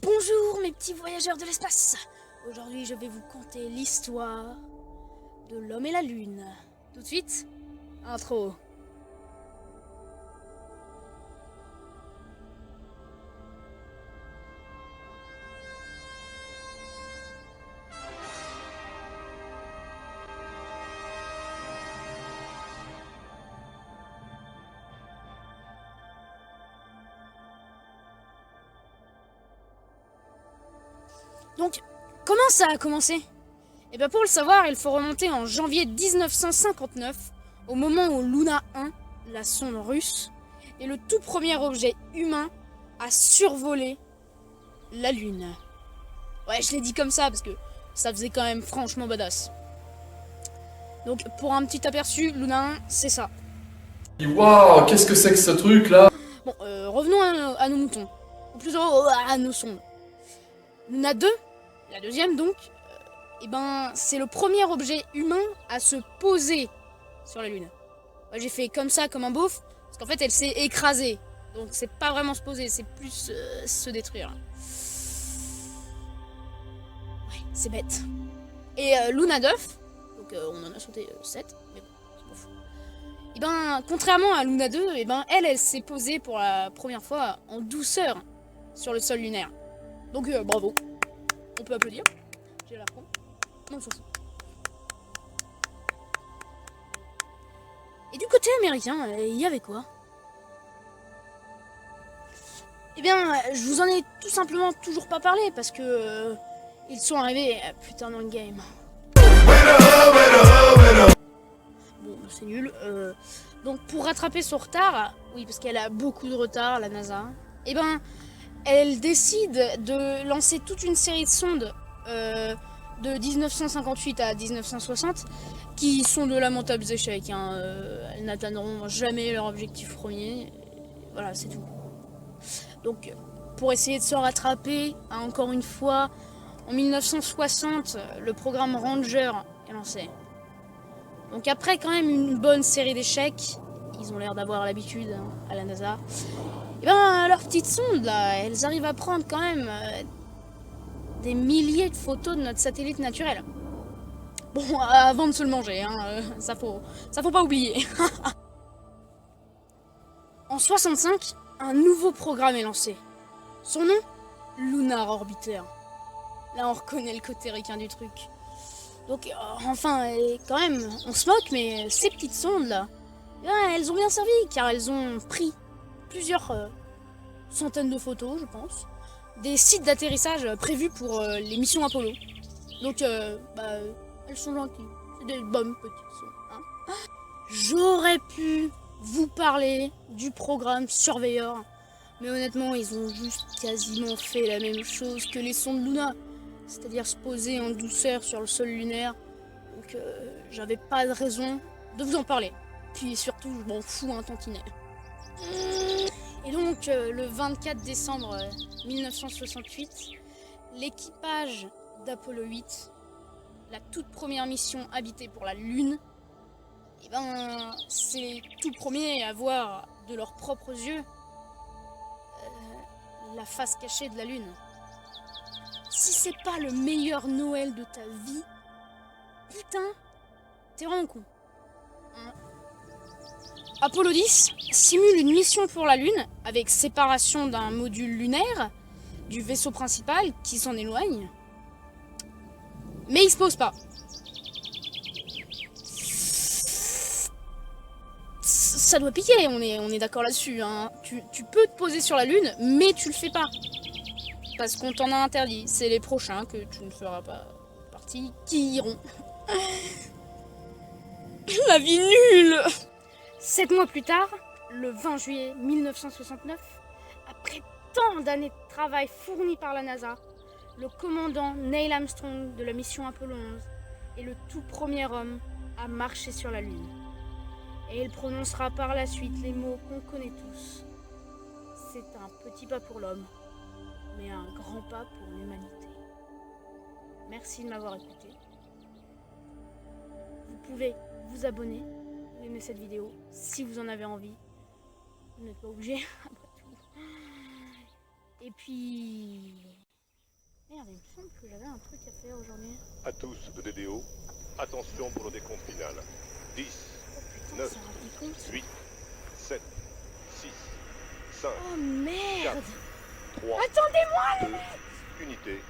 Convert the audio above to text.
Bonjour mes petits voyageurs de l'espace. Aujourd'hui je vais vous conter l'histoire de l'homme et la lune. Tout de suite, intro. Donc, comment ça a commencé? Eh bien pour le savoir, il faut remonter en janvier 1959, au moment où Luna 1, la sonde russe, est le tout premier objet humain à survoler la Lune. Ouais, je l'ai dit comme ça parce que ça faisait quand même franchement badass. Donc pour un petit aperçu, Luna 1, c'est ça. Waouh, qu'est-ce que c'est que ce truc là? Bon, revenons à nos moutons. Ou plutôt à nos sondes. Luna 2, la deuxième donc, c'est le premier objet humain à se poser sur la Lune. Ouais, j'ai fait comme ça, comme un beauf, parce qu'en fait elle s'est écrasée. Donc c'est pas vraiment se poser, c'est plus se détruire. Ouais, c'est bête. Et Luna 9, donc on en a sauté 7, mais bon, c'est pas fou. Et contrairement à Luna 2, elle s'est posée pour la première fois en douceur sur le sol lunaire. Donc bravo, on peut applaudir. J'ai l'air con. Non, on s'en fout. Et du côté américain, il y avait quoi? Eh bien, je vous en ai tout simplement toujours pas parlé parce que ils sont arrivés plus tard dans le game. Bon, c'est nul. Donc pour rattraper son retard, oui, parce qu'elle a beaucoup de retard, la NASA. Eh ben, elle décide de lancer toute une série de sondes de 1958 à 1960 qui sont de lamentables échecs. Elles n'atteindront jamais leur objectif premier. Voilà, c'est tout. Donc, pour essayer de se rattraper, encore une fois, en 1960, le programme Ranger est lancé. Donc après quand même une bonne série d'échecs, ils ont l'air d'avoir l'habitude à la NASA, et leurs petites sondes là, elles arrivent à prendre quand même des milliers de photos de notre satellite naturel. Bon, avant de se le manger, ça faut pas oublier. En 65, un nouveau programme est lancé. Son nom, Lunar Orbiter. Là on reconnaît le côté ricain du truc. Donc quand même, on se moque, mais ces petites sondes là, elles ont bien servi car elles ont pris plusieurs centaines de photos, je pense, des sites d'atterrissage prévus pour les missions Apollo. Donc, elles sont gentilles. C'est des bonnes petites sondes. Hein. J'aurais pu vous parler du programme Surveyor, mais honnêtement, ils ont juste quasiment fait la même chose que les sondes Luna, c'est-à-dire se poser en douceur sur le sol lunaire. Donc, j'avais pas de raison de vous en parler. Puis surtout, je m'en fous un tantinet. Et donc, le 24 décembre 1968, l'équipage d'Apollo 8, la toute première mission habitée pour la Lune, c'est les tout premiers à voir de leurs propres yeux la face cachée de la Lune. Si c'est pas le meilleur Noël de ta vie, putain, t'es vraiment con. Apollo 10 simule une mission pour la Lune avec séparation d'un module lunaire du vaisseau principal qui s'en éloigne. Mais il se pose pas. Ça doit piquer, on est d'accord là-dessus. Hein. Tu peux te poser sur la Lune, mais tu le fais pas. Parce qu'on t'en a interdit. C'est les prochains que tu ne feras pas partie qui iront. La vie nulle! 7 mois plus tard, le 20 juillet 1969, après tant d'années de travail fourni par la NASA, le commandant Neil Armstrong de la mission Apollo 11 est le tout premier homme à marcher sur la Lune. Et il prononcera par la suite les mots qu'on connaît tous. C'est un petit pas pour l'homme, mais un grand pas pour l'humanité. Merci de m'avoir écouté. Vous pouvez vous abonner, aimer cette vidéo si vous en avez envie. Vous n'êtes pas obligé, après tout. Et puis... il me semble que j'avais un truc à faire aujourd'hui. À tous de DDO, attention pour le décompte final. 10, Oh putain, 9, c'est un décompte. 8, 7, 6, 5, Oh merde! 3, Attendez-moi! 2, unité,